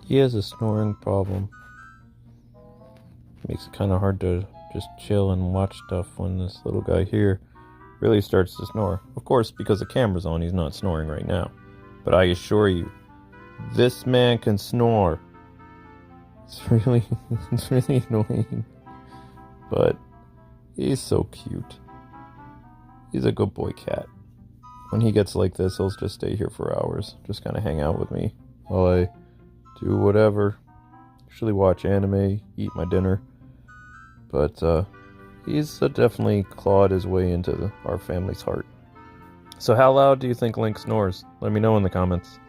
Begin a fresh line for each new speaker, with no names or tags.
He has a snoring problem. Makes it kind of hard to just chill and watch stuff when this little guy here really starts to snore. Of course, because the camera's on, he's not snoring right now. But I assure you, this man can snore. It's really annoying. But he's so cute. He's a good boy cat. When he gets like this, he'll just stay here for hours. Just kind of hang out with me while I do whatever. Usually watch anime, eat my dinner. But he's definitely clawed his way into our family's heart. So how loud do you think Link snores? Let me know in the comments.